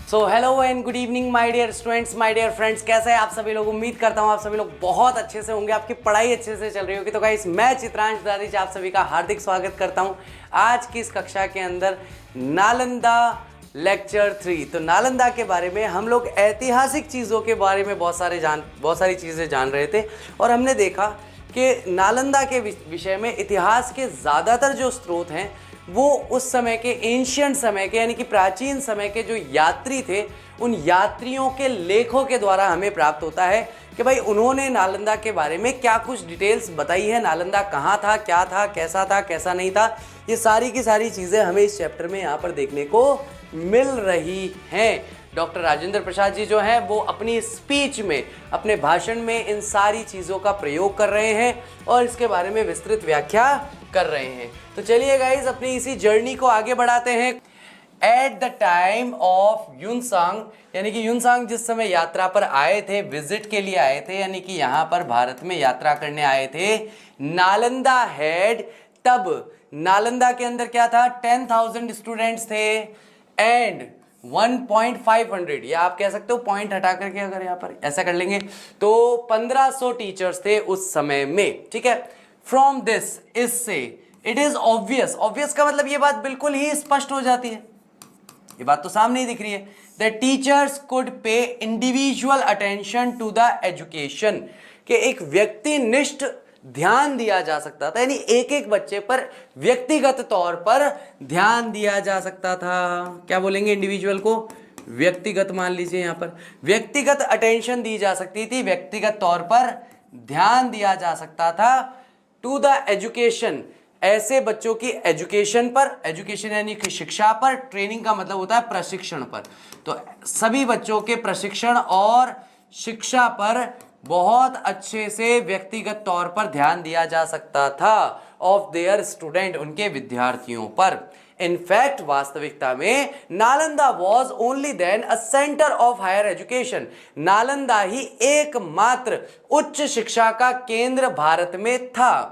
So hello and good evening my dear students, my dear friends. कैसे हैं आप सभी लोग? उम्मीद करता हूं आप सभी लोग बहुत अच्छे से होंगे, आपकी पढ़ाई अच्छे से चल रही होगी। तो गाइस, मैं चित्रांश दादीज आप सभी का हार्दिक स्वागत करता हूं आज की इस कक्षा के अंदर, नालंदा लेक्चर 3। तो नालंदा के बारे में हम लोग ऐतिहासिक चीज़ों के बारे में बहुत सारी चीज़ें जान रहे थे, और हमने देखा कि नालंदा के विषय में इतिहास के ज़्यादातर जो स्रोत हैं वो उस समय के एंशियंट समय के, यानी कि प्राचीन समय के जो यात्री थे, उन यात्रियों के लेखों के द्वारा हमें प्राप्त होता है कि भाई उन्होंने नालंदा के बारे में क्या कुछ डिटेल्स बताई है, नालंदा कहाँ था, क्या था, कैसा नहीं था। ये सारी की सारी चीज़ें हमें इस चैप्टर में यहाँ पर देखने को मिल रही हैं। डॉक्टर राजेंद्र प्रसाद जी जो हैं वो अपनी स्पीच में, अपने भाषण में इन सारी चीज़ों का प्रयोग कर रहे हैं और इसके बारे में विस्तृत व्याख्या कर रहे हैं। तो चलिए गाइज, अपनी इसी जर्नी को आगे बढ़ाते हैं। एट द टाइम ऑफ यूनसांग, यानी कि यूनसांग जिस समय यात्रा पर आए थे, विजिट के लिए आए थे, यानी कि यहाँ पर भारत में यात्रा करने आए थे, नालंदा हैड, तब नालंदा के अंदर क्या था, 10,000 स्टूडेंट्स थे एंड 1.500, या आप कह सकते हो पॉइंट हटा करके अगर यहाँ पर ऐसा कर लेंगे तो 1500 टीचर्स थे उस समय में। ठीक है, फ्रॉम दिस, इससे, इट इज ऑब्वियस, ऑब्वियस का मतलब ये बात बिल्कुल ही स्पष्ट हो जाती है, ये बात तो सामने ही दिख रही है, that teachers could pay individual attention to the education, कि एक व्यक्तिनिष्ठ ध्यान दिया जा सकता था, यानी एक एक बच्चे पर व्यक्तिगत तौर पर ध्यान दिया जा सकता था। क्या बोलेंगे इंडिविजुअल को? व्यक्तिगत मान लीजिए, यहां पर व्यक्तिगत अटेंशन दी जा सकती थी, व्यक्तिगत तौर पर ध्यान दिया जा सकता था। टू द एजुकेशन, ऐसे बच्चों की एजुकेशन पर, एजुकेशन यानी कि शिक्षा पर, ट्रेनिंग का मतलब होता है प्रशिक्षण पर, तो सभी बच्चों के प्रशिक्षण और शिक्षा पर बहुत अच्छे से व्यक्तिगत तौर पर ध्यान दिया जा सकता था, ऑफ देयर स्टूडेंट, उनके विद्यार्थियों पर। इनफैक्ट वास्तविकता में Nalanda was only then a centre of higher education, Nalanda ही एकमात्र उच्च शिक्षा का केंद्र भारत में था।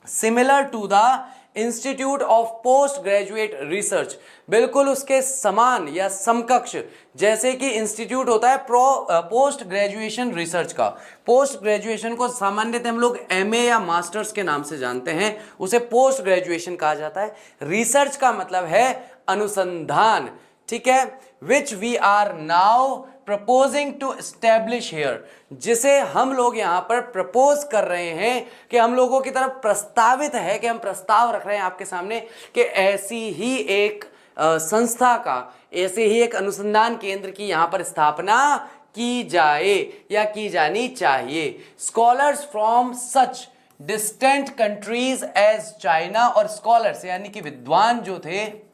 Similar to the institute of post graduate research, बिल्कुल उसके समान या समकक्ष, जैसे कि इंस्टीट्यूट होता है पोस्ट ग्रेजुएशन रिसर्च का। पोस्ट ग्रेजुएशन को सामान्यतः हम लोग एमए या मास्टर्स के नाम से जानते हैं, उसे पोस्ट ग्रेजुएशन कहा जाता है। रिसर्च का मतलब है अनुसंधान, ठीक है, which we are now proposing to establish here, जिसे हम लोग यहां पर प्रपोज कर रहे हैं, कि हम लोगों की तरफ प्रस्तावित है, कि हम प्रस्ताव रख रहे हैं आपके सामने कि ऐसी ही एक संस्था का, ऐसे ही एक अनुसंधान केंद्र की यहां पर स्थापना की जाए या की जानी चाहिए। Scholars from such distant countries as China, और स्कॉलर्स यानी कि विद्वान जो थे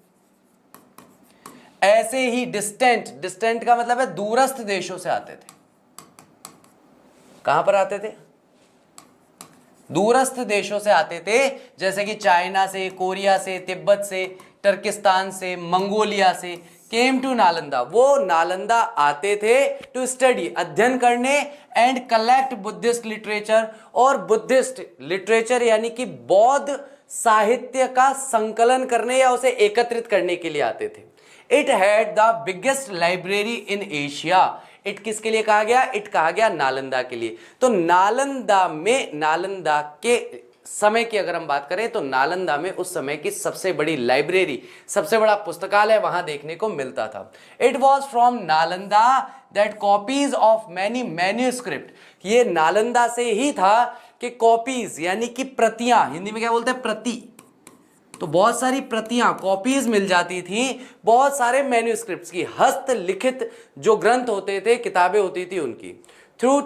ऐसे ही डिस्टेंट, डिस्टेंट का मतलब है दूरस्थ देशों से आते थे। कहां पर आते थे? दूरस्थ देशों से आते थे, जैसे कि चाइना से, कोरिया से, तिब्बत से, टर्किस्तान से, मंगोलिया से, केम टू नालंदा, वो नालंदा आते थे टू स्टडी, अध्ययन करने, एंड कलेक्ट बुद्धिस्ट लिटरेचर, और बुद्धिस्ट लिटरेचर यानी कि बौद्ध साहित्य का संकलन करने या उसे एकत्रित करने के लिए आते थे। It had the biggest library in Asia, it किसके लिए कहा गया? इट कहा गया नालंदा के लिए। तो नालंदा में, नालंदा के समय की अगर हम बात करें तो नालंदा में उस समय की सबसे बड़ी लाइब्रेरी, सबसे बड़ा पुस्तकालय वहां देखने को मिलता था। It was from Nalanda that copies of many manuscript, ये नालंदा से ही था कि कॉपीज यानी कि प्रतियां, हिंदी में क्या बोलते हैं? प्रति, तो बहुत सारी प्रतियां, कॉपीज मिल जाती थी बहुत सारे मैन्यूस्क्रिप्ट्स की, हस्तलिखित जो ग्रंथ होते थे, किताबें होती थी उनकी। थ्रू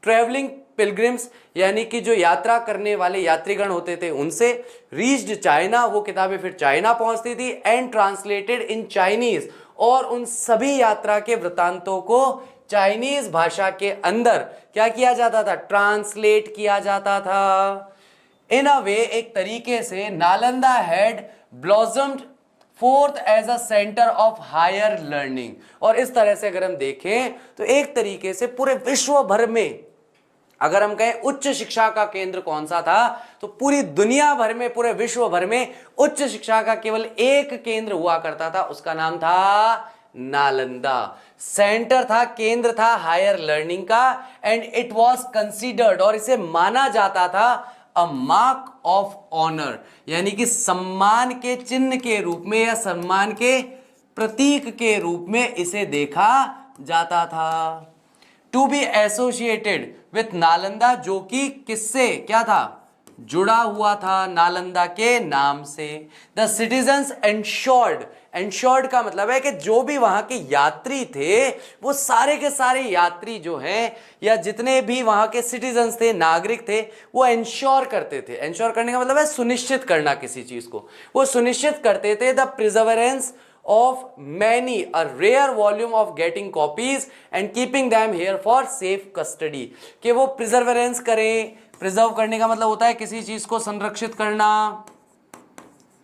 ट्रेवलिंग पिलग्रिम्स, यानी कि जो यात्रा करने वाले यात्रीगण होते थे उनसे, रीच्ड चाइना, वो किताबें फिर चाइना पहुंचती थी, एंड ट्रांसलेटेड इन चाइनीज, और उन सभी यात्रा के वृतांतों को चाइनीज भाषा के अंदर क्या किया जाता था? ट्रांसलेट किया जाता था। इन अ वे, एक तरीके से Nalanda had blossomed forth as a centre of higher learning, और इस तरह से अगर हम देखें तो एक तरीके से पूरे विश्व भर में, अगर हम कहें उच्च शिक्षा का केंद्र कौन सा था, तो पूरी दुनिया भर में, पूरे विश्व भर में उच्च शिक्षा का केवल एक केंद्र हुआ करता था, उसका नाम था नालंदा। सेंटर था, केंद्र था हायर लर्निंग का, एंड इट वॉज कंसिडर्ड, और इसे माना जाता था अ मार्क ऑफ ऑनर, यानी कि सम्मान के चिन्ह के रूप में या सम्मान के प्रतीक के रूप में इसे देखा जाता था। To be associated with Nalanda, जो कि किससे क्या था, जुड़ा हुआ था नालंदा के नाम से। द सिटीजन्स एंश्योर्ड, एंश्योर्ड का मतलब है कि जो भी वहां के यात्री थे वो सारे के सारे यात्री जो हैं या जितने भी वहां के सिटीजन्स थे, नागरिक थे, वो एंश्योर करते थे। एंश्योर करने का मतलब है सुनिश्चित करना किसी चीज को, वो सुनिश्चित करते थे the प्रिजर्वेरेंस of many a rare volume of getting copies and keeping them here for safe custody, कि वो प्रिजर्वेरेंस करें। प्रिजर्व करने का मतलब होता है किसी चीज को संरक्षित करना,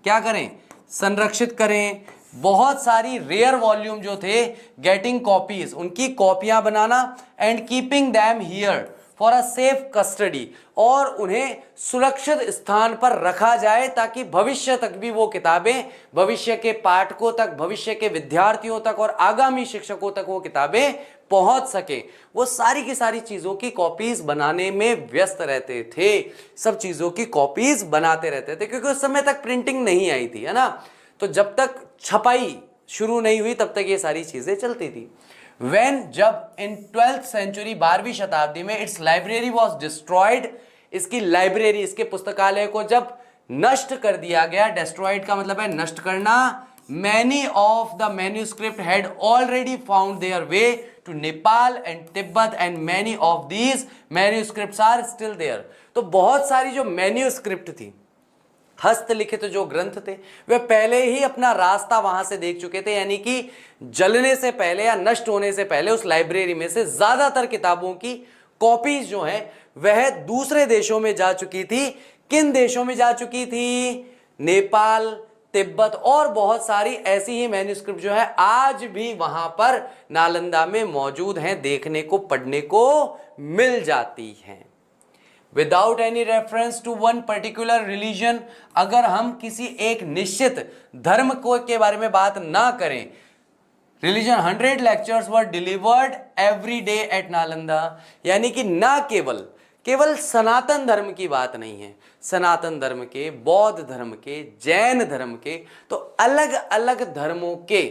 क्या करें, संरक्षित करें। बहुत सारी रेयर वॉल्यूम जो थे, गेटिंग कॉपीज, उनकी कॉपियां बनाना, and keeping them here for a safe custody, और उन्हें सुरक्षित स्थान पर रखा जाए ताकि भविष्य तक भी वो किताबें, भविष्य के पाठकों तक, भविष्य के विद्यार्थियों तक और आगामी शिक्षकों तक वो किताबें पहुंच सके। वो सारी की सारी चीजों की कॉपीज बनाने में व्यस्त रहते थे, सब चीजों की कॉपीज बनाते रहते थे, क्योंकि उस समय तक प्रिंटिंग नहीं आई थी, है ना। तो जब तक छपाई शुरू नहीं हुई तब तक ये सारी चीजें चलती थी। When, जब इन 12th सेंचुरी, 12वीं शताब्दी में, इट्स लाइब्रेरी वॉज डिस्ट्रॉयड, इसकी लाइब्रेरी, इसके पुस्तकालय को जब नष्ट कर दिया गया, डिस्ट्रॉयड का मतलब है नष्ट करना, many of the manuscript had already found their way to Nepal and Tibet, and many of these manuscripts are still there. तो बहुत सारी जो मैन्यूस्क्रिप्ट थी, हस्तलिखित जो ग्रंथ थे, वे पहले ही अपना रास्ता वहां से देख चुके थे, यानी कि जलने से पहले या नष्ट होने से पहले उस लाइब्रेरी में से ज्यादातर किताबों की कॉपीज जो हैं वह दूसरे देशों में जा चुकी थी। किन देशों में जा चुकी थी, नेपाल, तिब्बत, और बहुत सारी ऐसी ही मैन्यूस्क्रिप्ट जो है आज भी वहां पर नालंदा में मौजूद हैं, देखने को, पढ़ने को मिल जाती हैं। Without any reference to one particular religion, अगर हम किसी एक निश्चित धर्म को के बारे में बात ना करें, religion 100 lectures were delivered every day at Nalanda, यानी कि ना केवल सनातन धर्म की बात नहीं है, सनातन धर्म के, बौद्ध धर्म के, जैन धर्म के, तो अलग अलग धर्मों के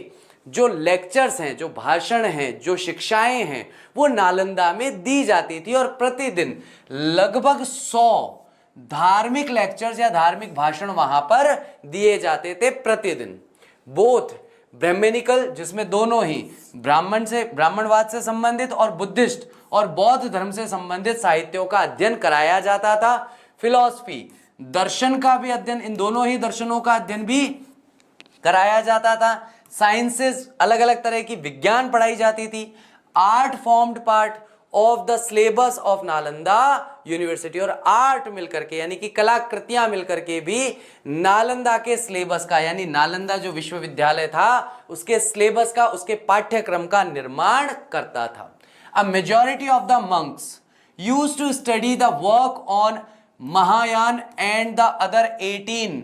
जो लेक्चर्स हैं, जो भाषण हैं, जो शिक्षाएं हैं, वो नालंदा में दी जाती थी, और प्रतिदिन लगभग 100 धार्मिक लेक्चर्स या धार्मिक भाषण वहां पर दिए जाते थे प्रतिदिन। बोथ ब्राह्मणिकल, जिसमें दोनों ही ब्राह्मणवाद से संबंधित, और बुद्धिस्ट और बौद्ध धर्म से संबंधित साहित्यों का अध्ययन कराया जाता था। फिलॉसफी, दर्शन का भी अध्ययन, इन दोनों ही दर्शनों का अध्ययन भी कराया जाता था। साइंसेस, अलग अलग तरह की विज्ञान पढ़ाई जाती थी। Art formed part of the syllabus of Nalanda university, और आर्ट मिलकर के, यानी कि कलाकृतियां मिलकर के भी नालंदा के सिलेबस का, यानी नालंदा जो विश्वविद्यालय था उसके सिलेबस का, उसके पाठ्यक्रम का निर्माण करता था। A majority of the monks used to study the work on Mahayana and the other 18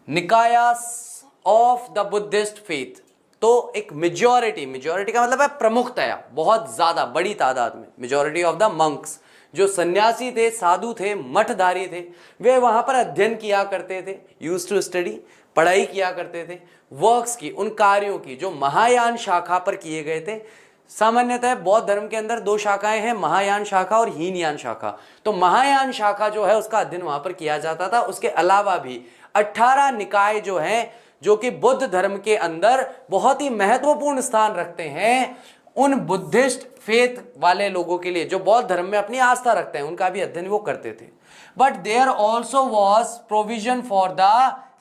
निकायास ऑफ द बुद्धिस्ट फेथ। तो एक मेजॉरिटी का मतलब है प्रमुखतया, बहुत ज्यादा बड़ी तादाद में, मेजॉरिटी ऑफ द मंक्स, जो सन्यासी थे, साधु थे, मठधारी थे, वे वहां पर अध्ययन किया करते थे, यूज टू स्टडी, पढ़ाई किया करते थे, वर्क्स की, उन कार्यों की जो महायान शाखा पर किए गए थे। सामान्यतः बौद्ध धर्म के अंदर 2 शाखाएं हैं, महायान शाखा और हीनयान शाखा। तो महायान शाखा जो है उसका अध्ययन वहां पर किया जाता था। उसके अलावा भी 18 निकाय जो हैं, जो कि बुद्ध धर्म के अंदर बहुत ही महत्वपूर्ण स्थान रखते हैं, उन बुद्धिस्ट फेथ वाले लोगों के लिए जो बौद्ध धर्म में अपनी आस्था रखते हैं, उनका भी अध्ययन वो करते थे। But there also was provision for the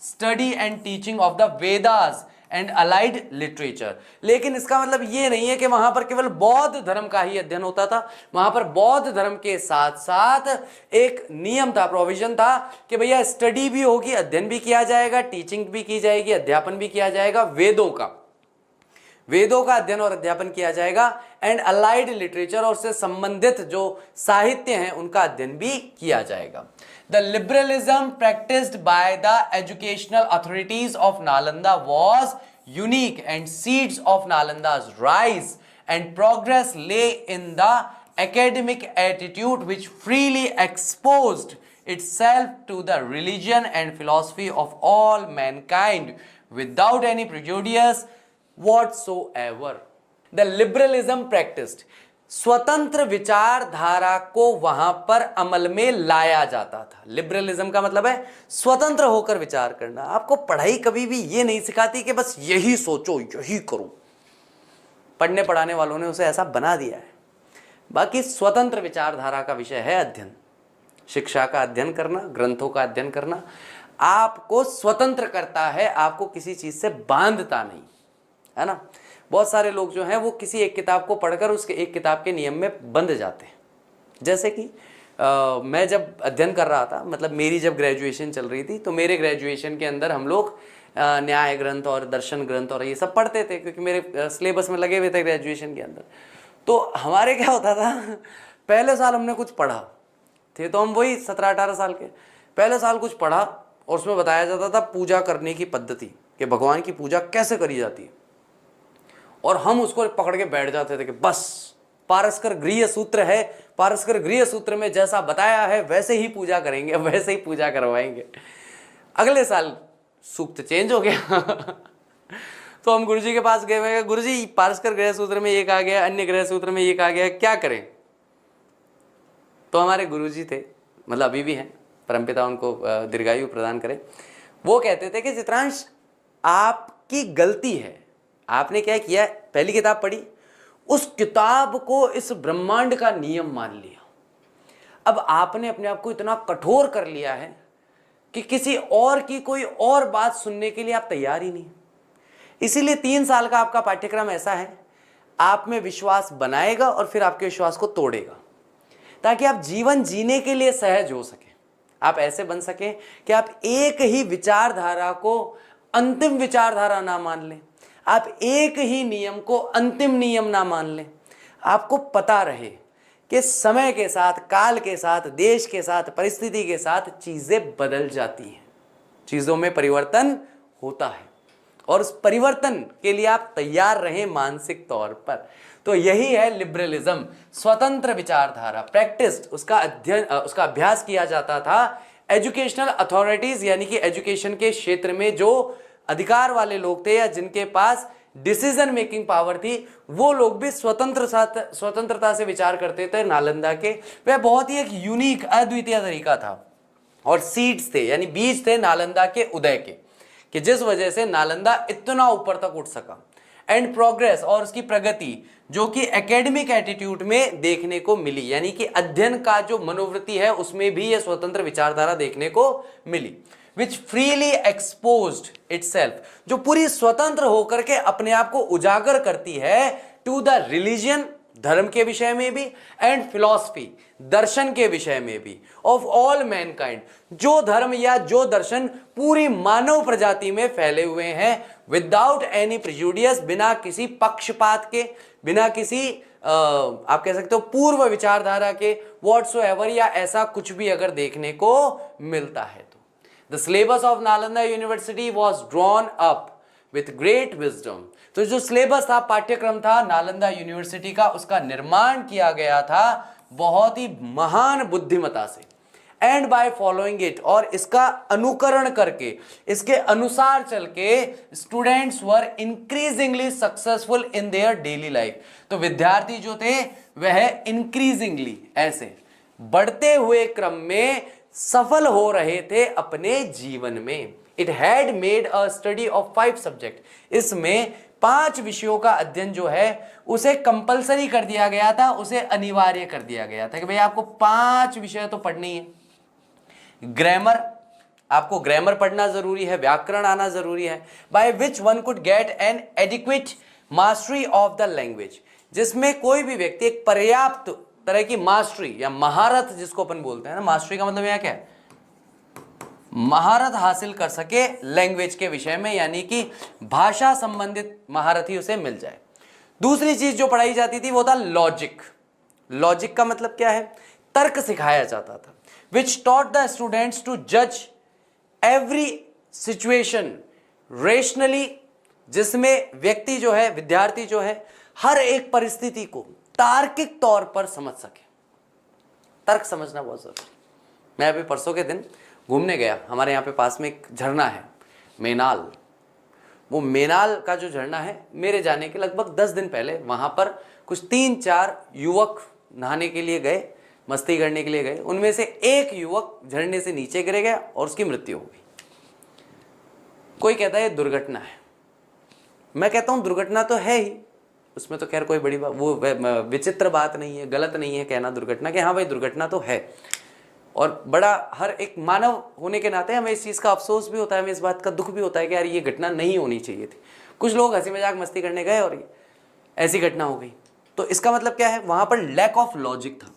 study and teaching of the Vedas and allied literature. लेकिन इसका मतलब ये नहीं है कि वहां पर केवल बौद्ध धर्म का ही अध्ययन होता था। वहां पर बौद्ध धर्म के साथ साथ एक नियम था, प्रोविजन था कि भैया स्टडी भी होगी, अध्ययन भी किया जाएगा, टीचिंग भी की जाएगी, अध्यापन भी किया जाएगा, वेदों का अध्ययन और अध्यापन किया जाएगा, एंड अलाइड लिटरेचर, और उससे संबंधित जो साहित्य हैं उनका अध्ययन भी किया जाएगा। The liberalism practised by the educational authorities of Nalanda was unique and seeds of Nalanda's rise and progress lay in the academic attitude which freely exposed itself to the religion and philosophy of all mankind without any prejudice whatsoever. The liberalism practiced, स्वतंत्र विचारधारा को वहां पर अमल में लाया जाता था। Liberalism का मतलब है स्वतंत्र होकर विचार करना। आपको पढ़ाई कभी भी ये नहीं सिखाती कि बस यही सोचो यही करो, पढ़ने पढ़ाने वालों ने उसे ऐसा बना दिया है। बाकी स्वतंत्र विचारधारा का विषय है अध्ययन, शिक्षा का अध्ययन करना, ग्रंथों का अध्ययन करना आपको स्वतंत्र करता है, आपको किसी चीज से बांधता नहीं, है ना। बहुत सारे लोग जो हैं वो किसी एक किताब को पढ़कर उसके एक किताब के नियम में बंध जाते हैं। जैसे कि मैं जब अध्ययन कर रहा था, मतलब मेरी जब ग्रेजुएशन चल रही थी, तो मेरे ग्रेजुएशन के अंदर हम लोग न्याय ग्रंथ और दर्शन ग्रंथ और ये सब पढ़ते थे, क्योंकि मेरे सिलेबस में लगे हुए थे ग्रेजुएशन के अंदर। तो हमारे क्या होता था, पहले साल हमने कुछ पढ़ा थे, तो हम वही 17-18 साल के, पहले साल कुछ पढ़ा और उसमें बताया जाता था पूजा करने की पद्धति, कि भगवान की पूजा कैसे करी जाती है, और हम उसको पकड़ के बैठ जाते थे कि बस पारस्कर गृह सूत्र है, पारस्कर गृह सूत्र में जैसा बताया है वैसे ही पूजा करेंगे, वैसे ही पूजा करवाएंगे। अगले साल सूक्त चेंज हो गया तो हम गुरुजी के पास गए, गुरुजी पारस्कर गृह सूत्र में ये कहा गया, अन्य गृह सूत्र में ये कहा गया, क्या करें। तो हमारे गुरुजी थे, मतलब अभी भी हैं, परमपिता उनको दीर्घायु प्रदान करे, वो कहते थे कि चित्रांश आपकी गलती है, आपने क्या किया, पहली किताब पढ़ी, उस किताब को इस ब्रह्मांड का नियम मान लिया। अब आपने अपने आप को इतना कठोर कर लिया है कि किसी और की कोई और बात सुनने के लिए आप तैयार ही नहीं। इसीलिए 3 साल का आपका पाठ्यक्रम ऐसा है, आप में विश्वास बनाएगा और फिर आपके विश्वास को तोड़ेगा, ताकि आप जीवन जीने के लिए सहज हो सके। आप ऐसे बन सके कि आप एक ही विचारधारा को अंतिम विचारधारा ना मान लें, आप एक ही नियम को अंतिम नियम ना मान लें। आपको पता रहे कि समय के साथ, काल के साथ, देश के साथ, परिस्थिति के साथ चीजें बदल जाती हैं, चीजों में परिवर्तन होता है, और उस परिवर्तन के लिए आप तैयार रहें मानसिक तौर पर। तो यही है लिबरलिज्म, स्वतंत्र विचारधारा प्रैक्टिस्ड, उसका अध्ययन, उसका अभ्यास किया जाता था एजुकेशनल अथॉरिटीज, यानी कि एजुकेशन के क्षेत्र में जो अधिकार वाले लोग थे या जिनके पास डिसीजन मेकिंग पावर थी, वो लोग भी स्वतंत्रता से विचार करते थे। नालंदा के वह बहुत ही एक यूनिक अद्वितीय तरीका था, और सीड्स थे यानी बीज थे नालंदा के उदय के, कि जिस वजह से नालंदा इतना ऊपर तक उठ सका। एंड प्रोग्रेस, और उसकी प्रगति जो कि एकेडमिक एटीट्यूड में देखने को मिली, यानी कि अध्ययन का जो मनोवृत्ति है उसमें भी यह स्वतंत्र विचारधारा देखने को मिली। विच फ्रीली एक्सपोज्ड इटसेल्फ, जो पूरी स्वतंत्र होकर के अपने आप को उजागर करती है टू द रिलीजन, धर्म के विषय में भी, एंड फिलॉसफी, दर्शन के विषय में भी, ऑफ ऑल मैनकाइंड, जो धर्म या जो दर्शन पूरी मानव प्रजाति में फैले हुए हैं, विदाउट एनी प्रिजुडियस, बिना किसी पक्षपात के, बिना किसी आप कह सकते हो पूर्व विचारधारा के व्हाटसोएवर, या ऐसा कुछ भी अगर देखने को मिलता है तो। The syllabus of Nalanda university was drawn up with great wisdom, तो जो सिलेबस था, पाठ्यक्रम था नालंदा यूनिवर्सिटी का, उसका निर्माण किया गया था बहुत ही महान बुद्धिमता से। एंड बाय फॉलोइंग इट, और इसका अनुकरण करके, इसके अनुसार चल के students were increasingly successful in their daily life, तो विद्यार्थी जो थे वह इंक्रीजिंगली, ऐसे बढ़ते हुए क्रम में सफल हो रहे थे अपने जीवन में। It had made a study of 5 subject, इसमें 5 विषयों का अध्ययन जो है उसे कंपलसरी कर दिया गया था, उसे अनिवार्य कर दिया गया था कि भाई आपको 5 विषय तो पढ़नी है। ग्रामर, आपको ग्रामर पढ़ना जरूरी है, व्याकरण आना जरूरी है, by which one could get an adequate mastery of the language, जिसमें कोई भी व्यक्ति एक पर्याप्त तरह की मास्टरी या महारत, जिसको अपन बोलते हैं ना, मास्टरी का मतलब यहाँ क्या है, महारत हासिल कर सके लैंग्वेज के विषय में, यानी कि भाषा संबंधित महारत ही उसे मिल जाए। दूसरी चीज जो पढ़ाई जाती थी वो था लॉजिक। लॉजिक का मतलब क्या है, तर्क सिखाया जाता था, विच टॉट द स्टूडेंट्स टू जज एवरी सिचुएशन रेशनली जिसमें व्यक्ति जो है, विद्यार्थी जो है, हर एक परिस्थिति को तार्किक तौर पर समझ सके। तर्क समझना बहुत जरूरी। मैं अभी परसों के दिन घूमने गया, हमारे यहाँ पे पास में एक झरना है मेनाल। वो मेनाल का जो झरना है, मेरे जाने के लगभग 10 दिन पहले वहां पर कुछ 3-4 युवक नहाने के लिए गए, मस्ती करने के लिए गए। उनमें से एक युवक झरने से नीचे गिर गया और उसकी मृत्यु हो गई। कोई कहता है दुर्घटना है, मैं कहता हूं दुर्घटना तो है ही, उसमें तो खैर कोई बड़ी बात, वो विचित्र बात नहीं है, गलत नहीं है कहना दुर्घटना कि हाँ भाई दुर्घटना तो है। और बड़ा हर एक मानव होने के नाते हमें इस चीज़ का अफसोस भी होता है, हमें इस बात का दुख भी होता है कि यार ये घटना नहीं होनी चाहिए थी। कुछ लोग हंसी मजाक मस्ती करने गए और ऐसी घटना हो गई। तो इसका मतलब क्या है, वहां पर लैक ऑफ लॉजिक था,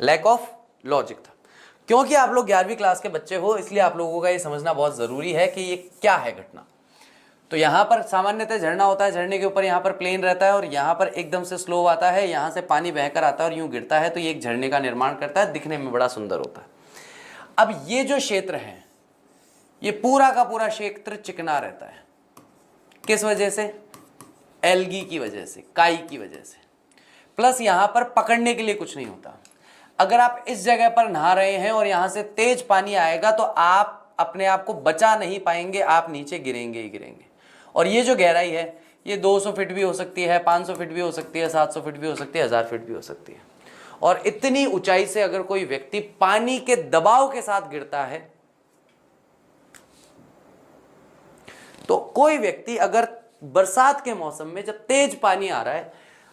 लैक ऑफ लॉजिक था। क्योंकि आप लोग 11वीं क्लास के बच्चे हो, इसलिए आप लोगों का ये समझना बहुत ज़रूरी है कि ये क्या है घटना। तो यहाँ पर सामान्यतः झरना होता है, झरने के ऊपर यहाँ पर प्लेन रहता है और यहाँ पर एकदम से स्लो आता है, यहाँ से पानी बहकर आता है और यूं गिरता है, तो ये एक झरने का निर्माण करता है, दिखने में बड़ा सुंदर होता है। अब ये जो क्षेत्र है, ये पूरा का पूरा क्षेत्र चिकना रहता है। किस वजह से? एल्गी की वजह से, काई की वजह से। प्लस यहाँ पर पकड़ने के लिए कुछ नहीं होता। अगर आप इस जगह पर नहा रहे हैं और यहाँ से तेज पानी आएगा तो आप अपने आप को बचा नहीं पाएंगे, आप नीचे गिरेंगे ही गिरेंगे। और ये जो गहराई है, ये 200 फीट भी हो सकती है, 500 फीट भी हो सकती है, 700 फीट भी हो सकती है, 1000 फीट भी हो सकती है। और इतनी ऊंचाई से अगर कोई व्यक्ति पानी के दबाव के साथ गिरता है, तो कोई व्यक्ति अगर बरसात के मौसम में जब तेज पानी आ रहा है,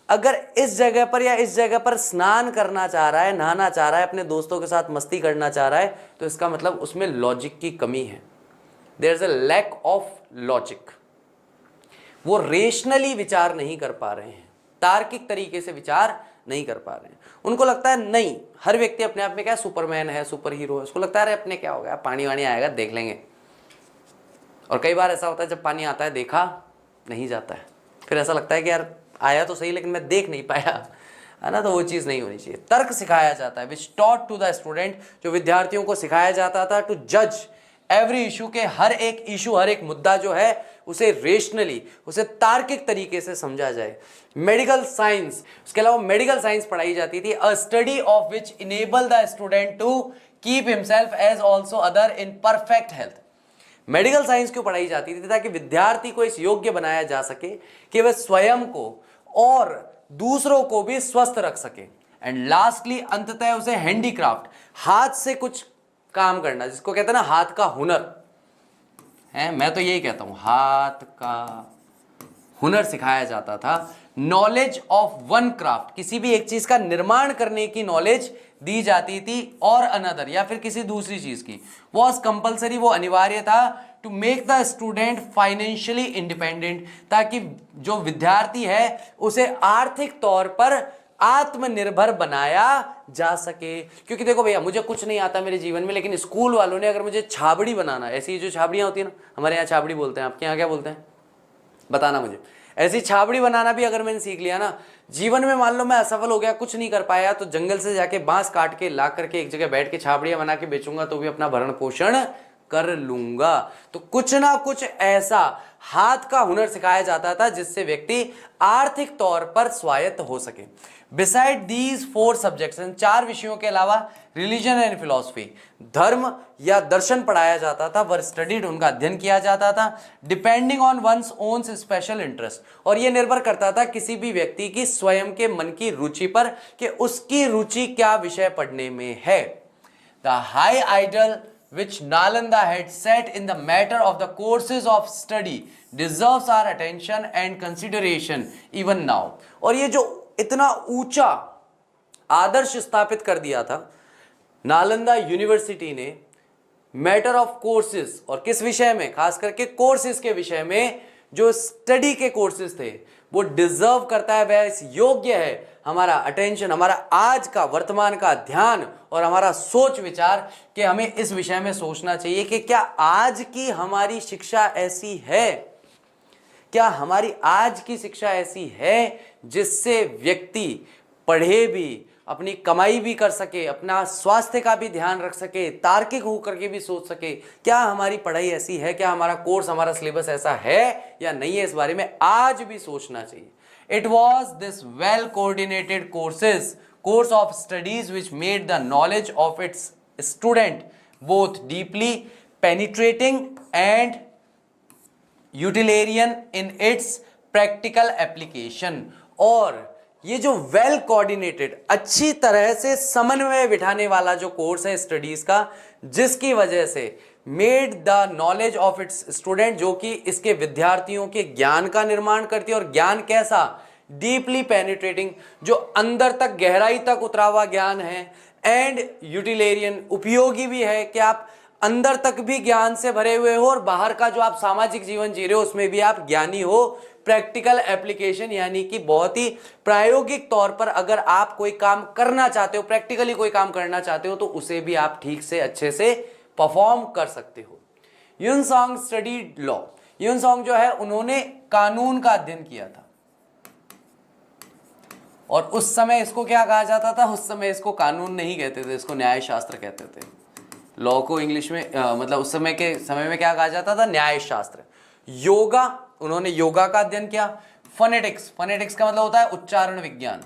अगर इस जगह पर या इस जगह पर स्नान करना चाह रहा है, नहाना चाह रहा है, अपने दोस्तों के साथ मस्ती करना चाह रहा है, तो इसका मतलब उसमें लॉजिक की कमी है। There is a lack of logic. वो रेशनली विचार नहीं कर पा रहे हैं, तार्किक तरीके से विचार नहीं कर पा रहे हैं। उनको लगता है नहीं, हर व्यक्ति अपने आप में क्या सुपरमैन है, सुपर हीरो है। उसको लगता है अरे अपने क्या हो गया, पानी वानी आएगा देख लेंगे। और कई बार ऐसा होता है जब पानी आता है देखा नहीं जाता है, फिर ऐसा लगता है कि यार आया तो सही लेकिन मैं देख नहीं पाया, है ना। तो वो चीज़ नहीं होनी चाहिए। तर्क सिखाया जाता है, विच टॉट टू द स्टूडेंट, जो विद्यार्थियों को सिखाया जाता था टू जज एवरी इशू, के हर एक इशू, हर एक मुद्दा जो है उसे रेशनली, उसे तार्किक तरीके से समझा जाए। मेडिकल साइंस, उसके अलावा मेडिकल साइंस पढ़ाई जाती थी, a study of which enable the student to keep himself as also other in perfect health. Medical science क्यों पढ़ाई जाती थी? ताकि विद्यार्थी को इस योग्य बनाया जा सके कि वह स्वयं को और दूसरों को भी स्वस्थ रख सके। एंड लास्टली, अंततः उसे हैंडीक्राफ्ट, हाथ से कुछ काम करना, जिसको कहते हैं ना हाथ का हुनर है, मैं तो यही कहता हूं, हाथ का हुनर सिखाया जाता था। नॉलेज ऑफ वन क्राफ्ट, किसी भी एक चीज का निर्माण करने की नॉलेज दी जाती थी, और अनदर या फिर किसी दूसरी चीज की, वॉज कंपल्सरी, वो अनिवार्य था, to make the student financially independent, ताकि जो विद्यार्थी है उसे आर्थिक तौर पर आत्मनिर्भर बनाया जा सके। क्योंकि देखो भैया, मुझे कुछ नहीं आता मेरे जीवन में, लेकिन स्कूल वालों ने अगर मुझे छाबड़ी बनाना, ऐसी जो छाबड़ियाँ होती है ना, हमारे यहाँ छाबड़ी बोलते हैं, आपके यहाँ क्या बोलते हैं बताना मुझे, ऐसी छाबड़ी बनाना भी अगर मैंने सीख लिया ना, जीवन में मान लो मैं असफल हो गया, कुछ नहीं कर पाया, तो जंगल से जाके बांस काट के ला करके एक जगह बैठ के छाबड़ियाँ बना के बेचूंगा तो भी अपना भरण पोषण कर लूंगा। तो कुछ ना कुछ ऐसा हाथ का हुनर सिखाया जाता था जिससे व्यक्ति आर्थिक तौर पर स्वायत्त हो सके। बिसाइड दीज 4 सब्जेक्ट्स, 4 विषयों के अलावा रिलीजन एंड फिलॉसफी, धर्म या दर्शन पढ़ाया जाता था, वर स्टडीड, उनका अध्ययन किया जाता था, depending on one's own special interest, और यह निर्भर करता था किसी भी व्यक्ति की स्वयं के मन की रुचि पर कि उसकी रुचि क्या विषय पढ़ने में है। The high ideal which Nalanda had set in the matter of the courses of study deserves our attention and consideration even now। और ये जो इतना ऊंचा आदर्श स्थापित कर दिया था नालंदा यूनिवर्सिटी ने, मैटर ऑफ कोर्सेज, और किस विषय में, खास करके कोर्सेज के विषय में, जो स्टडी के कोर्सेज थे, वो डिजर्व करता है, वह इस योग्य है हमारा अटेंशन, हमारा आज का वर्तमान का ध्यान और हमारा सोच विचार, कि हमें इस विषय में सोचना चाहिए कि क्या आज की हमारी शिक्षा ऐसी है, क्या हमारी आज की शिक्षा ऐसी है जिससे व्यक्ति पढ़े भी, अपनी कमाई भी कर सके, अपना स्वास्थ्य का भी ध्यान रख सके, तार्किक होकर के भी सोच सके क्या हमारी पढ़ाई ऐसी है, क्या हमारा कोर्स, हमारा सिलेबस ऐसा है या नहीं है, इस बारे में आज भी सोचना चाहिए। It was this well coordinated course of studies which made the knowledge of its student both deeply penetrating and utilitarian in its practical application। और ये जो वेल कोऑर्डिनेटेड, अच्छी तरह से समन्वय बिठाने वाला जो कोर्स है स्टडीज का, जिसकी वजह से made the knowledge of its student, जो कि इसके विद्यार्थियों के ज्ञान का निर्माण करती है। और ज्ञान कैसा? डीपली पेनिट्रेटिंग, जो अंदर तक गहराई तक उतरा हुआ ज्ञान है, एंड यूटिलेरियन, उपयोगी भी है कि आप अंदर तक भी ज्ञान से भरे हुए हो और बाहर का जो आप सामाजिक जीवन जी रहे हो उसमें भी आप ज्ञानी हो। प्रैक्टिकल एप्लीकेशन, यानी कि बहुत ही प्रायोगिक तौर पर अगर आप कोई काम करना चाहते हो, प्रैक्टिकली कोई काम करना चाहते हो, तो उसे भी आप ठीक से अच्छे से परफॉर्म कर सकते हो। यून सॉन्ग स्टडीड लॉ। यून सॉन्ग जो है उन्होंने कानून का अध्ययन किया था, और उस समय इसको क्या कहा जाता था? उस समय इसको कानून नहीं कहते थे, इसको न्याय शास्त्र कहते थे। लॉ को इंग्लिश में मतलब उस समय के समय में क्या कहा जाता था? न्याय शास्त्र। योगा, उन्होंने योगा का अध्ययन किया। फोनेटिक्स, फोनेटिक्स का मतलब होता है उच्चारण विज्ञान,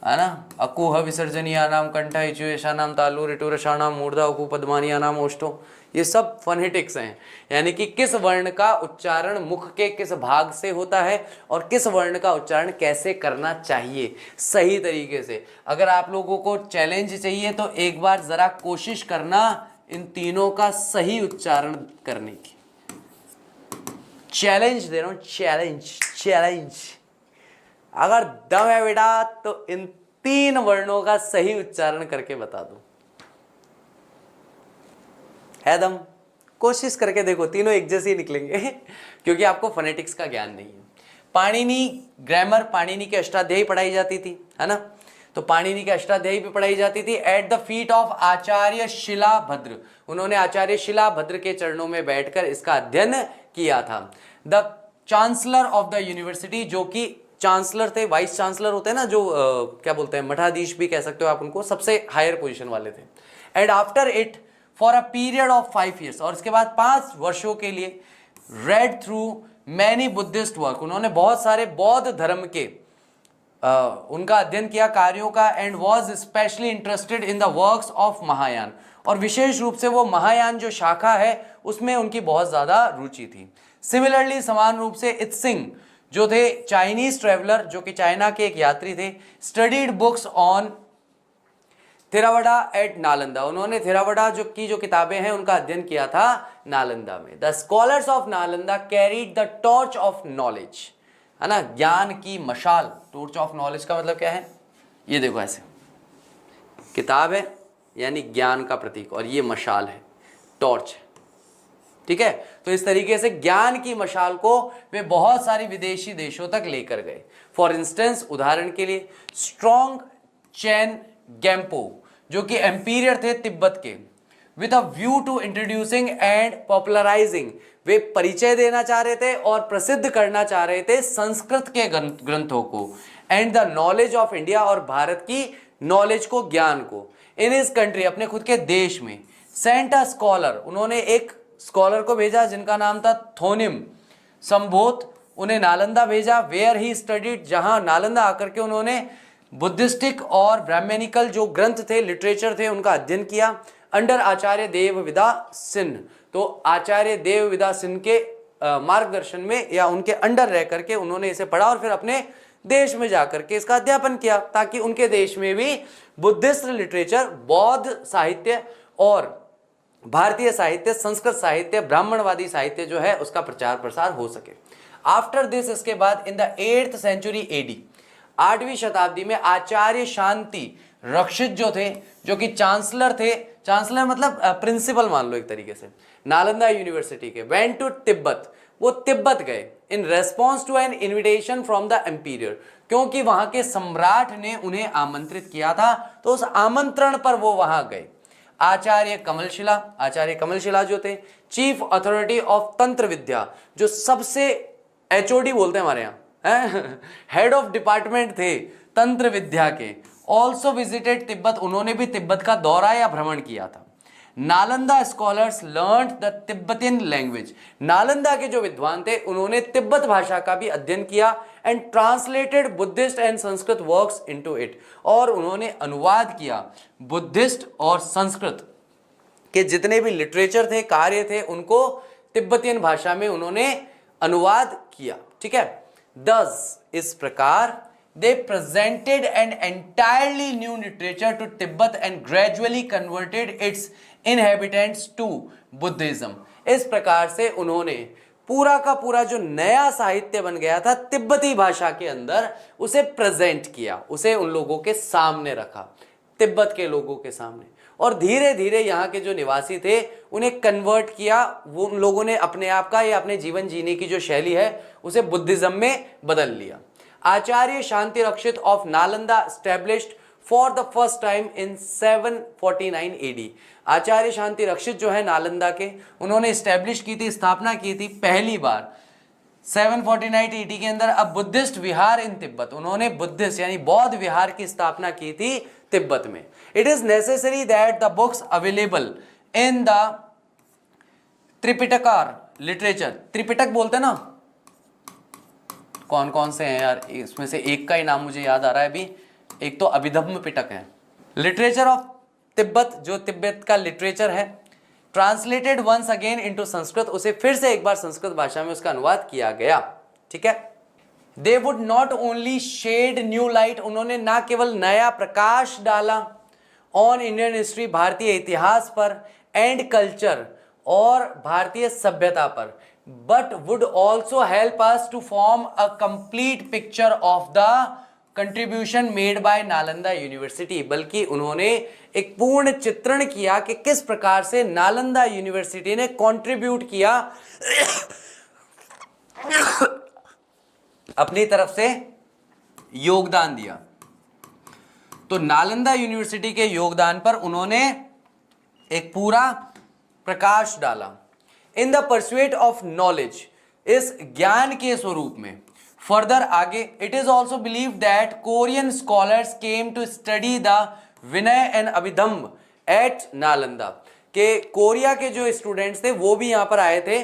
है ना। अकुह विसर्जनीयानाम कंठ इचुयेषानाम तालु ऋटुरषाणाम मूर्धा उकु पद्मानीयानाम ओष्ठो, ये सब फोनेटिक्स हैं, यानी कि किस वर्ण का उच्चारण मुख के किस भाग से होता है और किस वर्ण का उच्चारण कैसे करना चाहिए सही तरीके से। अगर आप लोगों को चैलेंज चाहिए तो एक बार जरा कोशिश करना इन तीनों का सही उच्चारण करने की। चैलेंज दे रहा हूं, चैलेंज। अगर दम है बेटा तो इन 3 वर्णों का सही उच्चारण करके बता दो। है दम? कोशिश करके देखो, तीनों एक जैसे ही निकलेंगे क्योंकि आपको फोनेटिक्स का ज्ञान नहीं है। पाणिनि ग्रामर, पाणिनि की अष्टाध्यायी पढ़ाई जाती थी, है ना। तो पाणिनि की अष्टाध्यायी भी पढ़ाई जाती थी एट द फीट ऑफ आचार्य शिलाभद्र। उन्होंने आचार्य शिलाभद्र के चरणों में बैठकर इसका अध्ययन किया था। The chancellor of the university, जो कि चांसलर थे, वाइस चांसलर होते हैं ना, जो क्या बोलते हैं, मठाधीश भी कह सकते हो आप उनको, सबसे हायर पोजीशन वाले थे। And after it for a period of 5 years, और इसके बाद 5 वर्षों के लिए red through many Buddhist work, उन्होंने बहुत सारे बौद्ध धर्म के उनका अध्ययन किया, कार्यों का। And was specially interested in the works of Mahayana, और विशेष रूप से वो महायान जो शाखा है उसमें उनकी बहुत ज्यादा रुचि थी। सिमिलरली, समान रूप से इत्सिंग जो थे चाइनीज ट्रेवलर, जो कि चाइना के एक यात्री थे, studied books on Theravada at Nalanda, उन्होंने थेरावड़ा जो किताबें हैं उनका अध्ययन किया था नालंदा में। The scholars of Nalanda carried the torch of knowledge, है ना, ज्ञान की मशाल। टॉर्च ऑफ नॉलेज का मतलब क्या है? ये देखो, ऐसे किताब है यानी ज्ञान का प्रतीक, और ये मशाल है, टॉर्च है, ठीक है। तो इस तरीके से ज्ञान की मशाल को वे बहुत सारी विदेशी देशों तक लेकर गए। फॉर इंस्टेंस, उदाहरण के लिए, स्ट्रॉन्ग चैन गैम्पो, जो कि एम्पीरियर थे तिब्बत के, with a view to introducing and popularising, वे परिचय देना चाह रहे थे और प्रसिद्ध करना चाह रहे थे संस्कृत के ग्रंथों को, and the knowledge of India, और भारत की नॉलेज को, ज्ञान को, इन हिज कंट्री, अपने खुद के देश में। सेंट अ स्कॉलर, उन्होंने एक स्कॉलर को भेजा जिनका नाम था थोनिम संभोत, उन्हें नालंदा भेजा, वेयर ही स्टडीड, जहां नालंदा आकर के उन्होंने बुद्धिस्टिक और ब्राह्मणिकल जो ग्रंथ थे, लिटरेचर थे, उनका अध्ययन किया। अंडर आचार्य देवविदा सिन्ह, तो आचार्य देवविदा सिन्ह के मार्गदर्शन में या उनके अंडर रह करके उन्होंने इसे पढ़ा और फिर अपने देश में जाकर के इसका अध्यापन किया, ताकि उनके देश में भी बुद्धिस्ट लिटरेचर, बौद्ध साहित्य और भारतीय साहित्य, संस्कृत साहित्य, ब्राह्मणवादी साहित्य जो है उसका प्रचार प्रसार हो सके। आफ्टर दिस, इसके बाद, in the 8th century AD, 8वीं शताब्दी में, आचार्य शांति रक्षित जो थे, जो कि चांसलर थे, चांसलर मतलब प्रिंसिपल मान लो एक तरीके से, नालंदा यूनिवर्सिटी के, वेंट टू तिब्बत, वो तिब्बत गए, in response to an invitation from the emperor, क्योंकि वहां के सम्राट ने उन्हें आमंत्रित किया था, तो उस आमंत्रण पर वो वहां गए। आचार्य कमलशिला जो थे, चीफ अथॉरिटी ऑफ तंत्र विद्या, जो सबसे HOD बोलते हैं हमारे यहाँ, हेड ऑफ डिपार्टमेंट थे तंत्र विद्या के, ऑल्सो विजिटेड तिब्बत, उन्होंने भी तिब्बत का दौरा या भ्रमण किया था। Nalanda scholars learn the Tibetan language, Nalanda के जो विद्वान थे उन्होंने तिब्बत भाषा का भी अध्ययन किया, and translated Buddhist and Sanskrit works into it, और उन्होंने अनुवाद किया बुद्धिस्ट और संस्कृत के जितने भी लिटरेचर थे, कार्य थे, उनको तिब्बतियन भाषा में उन्होंने अनुवाद किया। ठीक है, दस इस प्रकार they presented an entirely new literature to Tibet and gradually converted its inhabitants to Buddhism। इस प्रकार से उन्होंने पूरा का पूरा जो नया साहित्य बन गया था तिब्बती भाषा के अंदर, उसे प्रेजेंट किया, उसे उन लोगों के सामने रखा, तिब्बत के लोगों के सामने, और धीरे धीरे यहाँ के जो निवासी थे उन्हें कन्वर्ट किया। वो उन लोगों ने अपने आप का या अपने जीवन जीने की जो शैली है उसे बुद्धिज्म में बदल लिया। Acharya Shanti Rakshit of Nalanda established for the first time in 749 AD, Acharya Shanti Rakshit जो है नालंदा के, उन्होंने स्टैब्लिश की थी, स्थापना की थी पहली बार 749 एडी के अंदर। अब बुद्धिस्ट विहार इन तिब्बत, उन्होंने बुद्धिस्ट यानी बौद्ध विहार की स्थापना की थी तिब्बत में। It is necessary that the books available in the Tripitaka literature, Tripitaka बोलते ना, कौन कौन से हैं यार, इसमें से एक का ही नाम मुझे याद आ रहा है अभी, एक तो अभिधम्म पिटक है, लिटरेचर ऑफ तिब्बत, जो तिब्बत का लिटरेचर है, translated once again into Sanskrit, उसे फिर से एक बार संस्कृत भाषा में उसका अनुवाद किया गया। ठीक है, they would not only shed new light, उन्होंने ना केवल नया प्रकाश डाला ऑन इंडियन हिस्ट्री, भारतीय इतिहास पर, एंड कल्चर, और भारतीय सभ्यता पर, but would also help us to form a complete picture of the contribution made by Nalanda university, बल्कि उन्होंने एक पूर्ण चित्रण किया कि किस प्रकार से नालंदा यूनिवर्सिटी ने कंट्रीब्यूट किया अपनी तरफ से योगदान दिया। तो नालंदा यूनिवर्सिटी के योगदान पर उन्होंने एक पूरा प्रकाश डाला। In the pursuit of knowledge, इस ज्ञान के स्वरूप में, फर्दर आगे, it is also believe that Korean scholars came to study the Vinaya and Abhidhamma at Nalanda, के कोरिया के जो स्टूडेंट्स थे वो भी यहां पर आए थे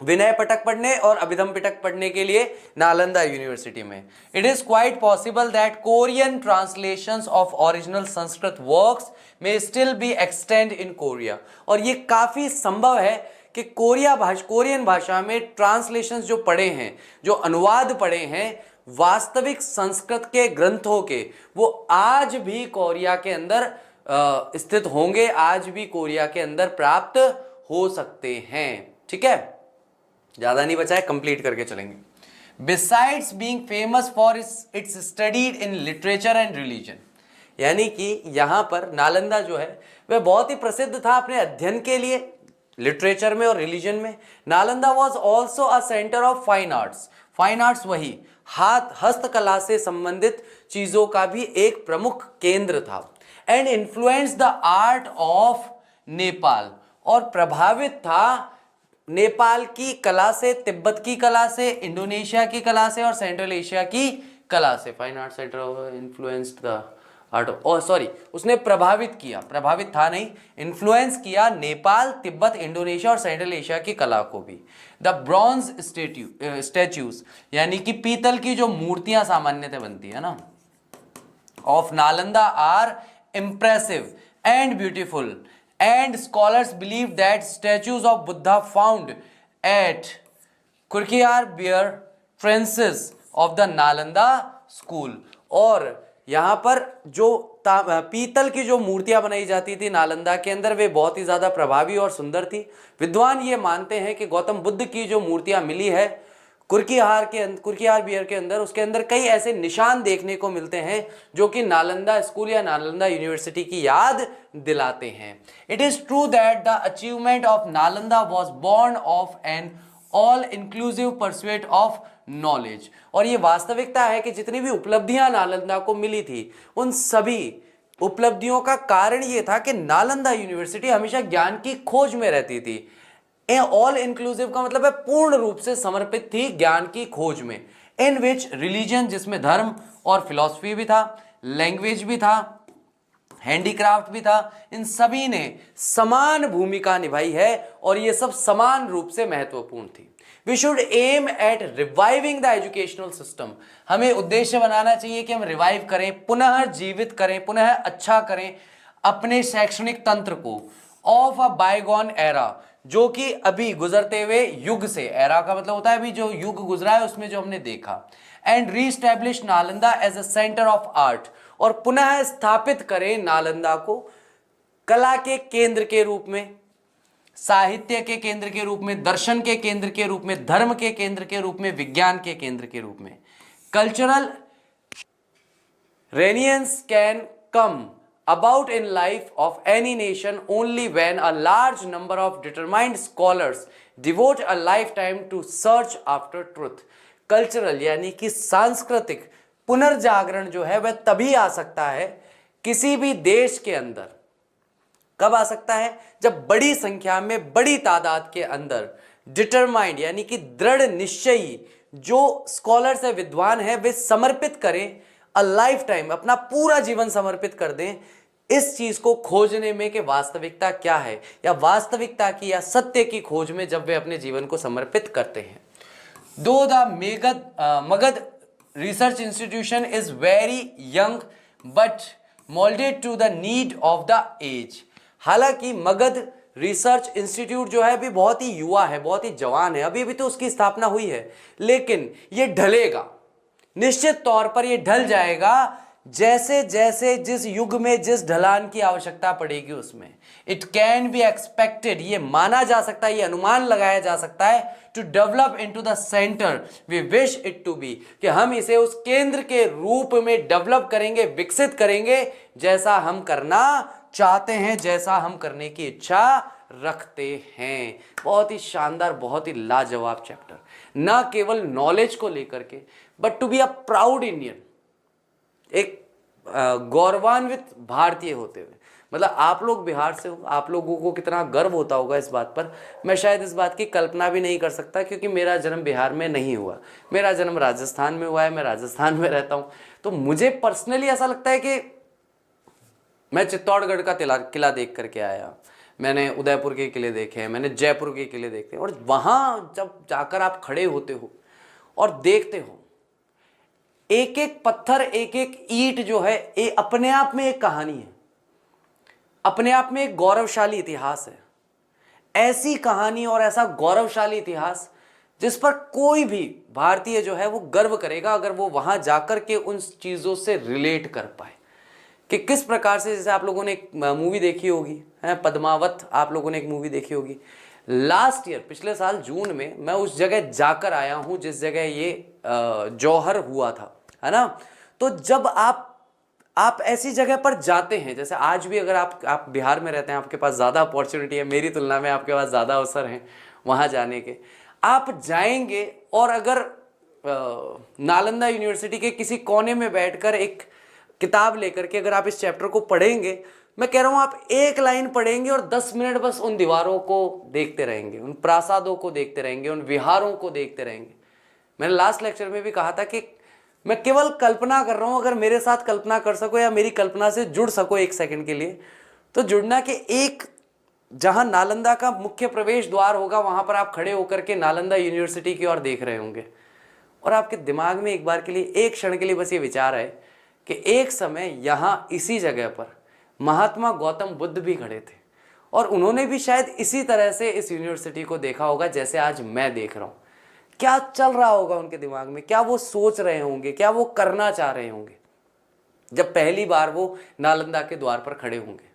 विनय पिटक पढ़ने और अभिधम्म पिटक पढ़ने के लिए नालंदा यूनिवर्सिटी में। It is quite possible that Korean translations of original Sanskrit works may still be extant in Korea, और ये काफी संभव है कि कोरियन भाषा में ट्रांसलेशंस जो पढ़े हैं, जो अनुवाद पढ़े हैं वास्तविक संस्कृत के ग्रंथों के, वो आज भी कोरिया के अंदर स्थित होंगे, आज भी कोरिया के अंदर प्राप्त हो सकते हैं। ठीक है, ज्यादा नहीं बचा है, कंप्लीट करके चलेंगे। Besides being famous for its studied in literature and religion, यानी कि यहाँ पर नालंदा जो है वह बहुत ही प्रसिद्ध था अपने अध्ययन के लिए, लिटरेचर में और रिलीजन में। Nalanda was also a centre of fine arts, fine arts वही हस्तकला से संबंधित चीजों का भी एक प्रमुख केंद्र था। And influence the art of Nepal, और प्रभावित था नेपाल की कला से, तिब्बत की कला से, इंडोनेशिया की कला से और सेंट्रल एशिया की कला से। Fine art centre influenced the art, उसने प्रभावित किया, प्रभावित था नहीं, इन्फ्लुएंस किया नेपाल, तिब्बत, इंडोनेशिया और सेंट्रल एशिया की कला को भी। द ब्रॉन्ज स्टैच्यूज, यानी कि पीतल की जो मूर्तियां सामान्यतः बनती है ना, of Nalanda are impressive and beautiful, and scholars believe that statues of Buddha found at Kurkihar bear traces of the Nalanda school, और यहाँ पर जो पीतल की जो मूर्तियां बनाई जाती थी नालंदा के अंदर, वे बहुत ही ज्यादा प्रभावी और सुंदर थी। विद्वान ये मानते हैं कि गौतम बुद्ध की जो मूर्तियां मिली है कुर्कियार बियर के अंदर, उसके अंदर कई ऐसे निशान देखने को मिलते हैं जो कि नालंदा स्कूल या नालंदा यूनिवर्सिटी की याद दिलाते हैं। It is true that the achievement of Nalanda was born of an all inclusive pursuit of knowledge, और ये वास्तविकता है कि जितनी भी उपलब्धियां नालंदा को मिली थी, उन सभी उपलब्धियों का कारण ये था कि नालंदा यूनिवर्सिटी हमेशा ज्ञान की खोज में रहती थी। ऑल इंक्लूसिव का मतलब है पूर्ण रूप से समर्पित थी ज्ञान की खोज में। इन विच रिलीजन, जिसमें धर्म और फिलॉसफी भी था, लैंग्वेज भी था, हैंडीक्राफ्ट भी था, इन सभी ने समान भूमिका निभाई है और ये सब समान रूप से महत्वपूर्ण थी। We should aim at reviving the educational system. हमें उद्देश्य बनाना चाहिए कि हम रिवाइव करें, पुनः जीवित करें, पुनः अच्छा करें अपने शैक्षणिक तंत्र को, ऑफ अ बायगॉन एरा, जो कि अभी गुजरते हुए युग से, एरा का मतलब होता है अभी जो युग गुजरा है उसमें जो हमने देखा, and reestablish Nalanda as a centre of art, और पुनः स्थापित करें नालंदा को कला के केंद्र के रूप में, साहित्य के केंद्र के रूप में, दर्शन के केंद्र के रूप में, धर्म के केंद्र के रूप में, विज्ञान के केंद्र के रूप में। Cultural renaissance can come about in life of any nation only when a large number of determined scholars devote a lifetime to search after truth. Cultural यानी कि सांस्कृतिक पुनर्जागरण जो है वह तभी आ सकता है किसी भी देश के अंदर। कब आ सकता है? जब बड़ी संख्या में, बड़ी तादाद के अंदर डिटरमाइंड यानी कि दृढ़ निश्चयी जो स्कॉलर्स है, विद्वान है, वे समर्पित करें, अ लाइफ टाइम, अपना पूरा जीवन समर्पित कर दें इस चीज को खोजने में कि वास्तविकता क्या है, या वास्तविकता की या सत्य की खोज में जब वे अपने जीवन को समर्पित करते हैं। Though the Magadh research institution is very young but moulded to the need of the age. हालांकि मगध रिसर्च इंस्टीट्यूट जो है अभी बहुत ही युवा है, बहुत ही जवान है, अभी तो उसकी स्थापना हुई है, लेकिन ये ढलेगा, निश्चित तौर पर ये ढल जाएगा जैसे जैसे जिस युग में जिस ढलान की आवश्यकता पड़ेगी उसमें। इट कैन बी एक्सपेक्टेड, ये माना जा सकता है, ये अनुमान लगाया जा सकता है, to develop into the centre we wish it to be, कि हम इसे उस केंद्र के रूप में डेवलप करेंगे, विकसित करेंगे जैसा हम करना चाहते हैं, जैसा हम करने की इच्छा रखते हैं। बहुत ही शानदार, बहुत ही लाजवाब चैप्टर, ना केवल नॉलेज को लेकर के but to be a proud Indian, एक गौरवान्वित भारतीय होते हुए। मतलब आप लोग बिहार से हो, आप लोगों को कितना गर्व होता होगा इस बात पर, मैं शायद इस बात की कल्पना भी नहीं कर सकता, क्योंकि मेरा जन्म बिहार में नहीं हुआ, मेरा जन्म राजस्थान में हुआ है, मैं राजस्थान में रहता हूँ। तो मुझे पर्सनली ऐसा लगता है कि मैं चित्तौड़गढ़ का किला देख करके आया, मैंने उदयपुर के किले देखे हैं, मैंने जयपुर के किले देखे हैं, और वहाँ जब जाकर आप खड़े होते हो और देखते हो एक एक पत्थर, एक एक ईंट जो है, ये अपने आप में एक कहानी है, अपने आप में एक गौरवशाली इतिहास है। ऐसी कहानी और ऐसा गौरवशाली इतिहास जिस पर कोई भी भारतीय जो है वो गर्व करेगा अगर वो वहां जाकर के उन चीजों से रिलेट कर पाए कि किस प्रकार से, जैसे आप लोगों ने एक मूवी देखी होगी है पद्मावत, आप लोगों ने एक मूवी देखी होगी लास्ट ईयर, पिछले साल जून में मैं उस जगह जाकर आया हूं जिस जगह ये जौहर हुआ था, है ना। तो जब आप ऐसी जगह पर जाते हैं, जैसे आज भी अगर आप बिहार में रहते हैं, आपके पास ज़्यादा अपॉर्चुनिटी है, मेरी तुलना में आपके पास ज़्यादा अवसर हैं वहाँ जाने के, आप जाएंगे और अगर नालंदा यूनिवर्सिटी के किसी कोने में बैठकर एक किताब लेकर के अगर आप इस चैप्टर को पढ़ेंगे, मैं कह रहा हूँ आप एक लाइन पढ़ेंगे और 10 मिनट बस उन दीवारों को देखते रहेंगे, उन प्रासादों को देखते रहेंगे, उन विहारों को देखते रहेंगे। मैंने लास्ट लेक्चर में भी कहा था कि मैं केवल कल्पना कर रहा हूं, अगर मेरे साथ कल्पना कर सको या मेरी कल्पना से जुड़ सको एक सेकंड के लिए, तो जुड़ना कि एक जहां नालंदा का मुख्य प्रवेश द्वार होगा वहां पर आप खड़े होकर के नालंदा यूनिवर्सिटी की ओर देख रहे होंगे और आपके दिमाग में एक बार के लिए, एक क्षण के लिए बस ये विचार है कि एक समय यहां इसी जगह पर महात्मा गौतम बुद्ध भी खड़े थे और उन्होंने भी शायद इसी तरह से इस यूनिवर्सिटी को देखा होगा जैसे आज मैं देख रहा हूं। क्या चल रहा होगा उनके दिमाग में, क्या वो सोच रहे होंगे, क्या वो करना चाह रहे होंगे जब पहली बार वो नालंदा के द्वार पर खड़े होंगे,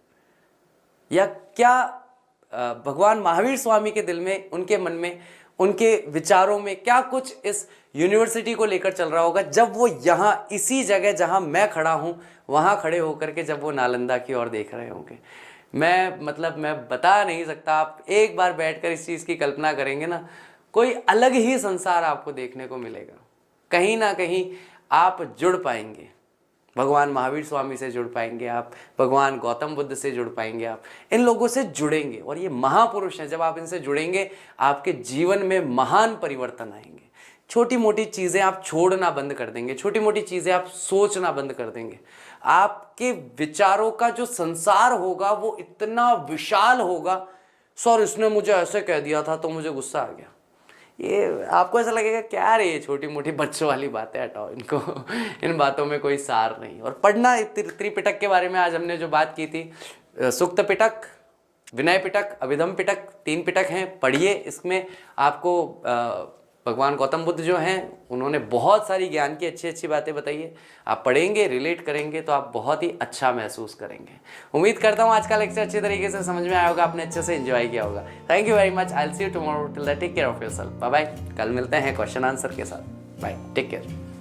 या क्या भगवान महावीर स्वामी के दिल में, उनके मन में, उनके विचारों में क्या कुछ इस यूनिवर्सिटी को लेकर चल रहा होगा जब वो यहाँ इसी जगह जहाँ मैं खड़ा हूँ वहाँ खड़े होकर के जब वो नालंदा की ओर देख रहे होंगे। मैं बता नहीं सकता, आप एक बार बैठकर इस चीज़ की कल्पना करेंगे ना, कोई अलग ही संसार आपको देखने को मिलेगा। कहीं ना कहीं आप जुड़ पाएंगे, भगवान महावीर स्वामी से जुड़ पाएंगे, आप भगवान गौतम बुद्ध से जुड़ पाएंगे, आप इन लोगों से जुड़ेंगे और ये महापुरुष हैं। जब आप इनसे जुड़ेंगे आपके जीवन में महान परिवर्तन आएंगे। छोटी मोटी चीज़ें आप छोड़ना बंद कर देंगे, छोटी मोटी चीज़ें आप सोचना बंद कर देंगे, आपके विचारों का जो संसार होगा वो इतना विशाल होगा। सर इसने मुझे ऐसे कह दिया था तो मुझे गुस्सा आ गया, ये आपको ऐसा लगेगा क्या रे ये छोटी मोटी बच्चों वाली बातें, हटाओ इनको, इन बातों में कोई सार नहीं। और पढ़ना, त्रिपिटक के बारे में आज हमने जो बात की थी, सुक्त पिटक, विनय पिटक, अभिधम पिटक, 3 पिटक हैं, पढ़िए। इसमें आपको भगवान गौतम बुद्ध जो हैं उन्होंने बहुत सारी ज्ञान की अच्छी अच्छी बातें बताई है। आप पढ़ेंगे, रिलेट करेंगे तो आप बहुत ही अच्छा महसूस करेंगे। उम्मीद करता हूँ आज का लेक्चर अच्छे तरीके से समझ में आया होगा, आपने अच्छे से एंजॉय किया होगा। Thank you very much, I will see you tomorrow, till then take care of yourself, bye bye. कल मिलते हैं क्वेश्चन आंसर के साथ, बाय, टेक केयर।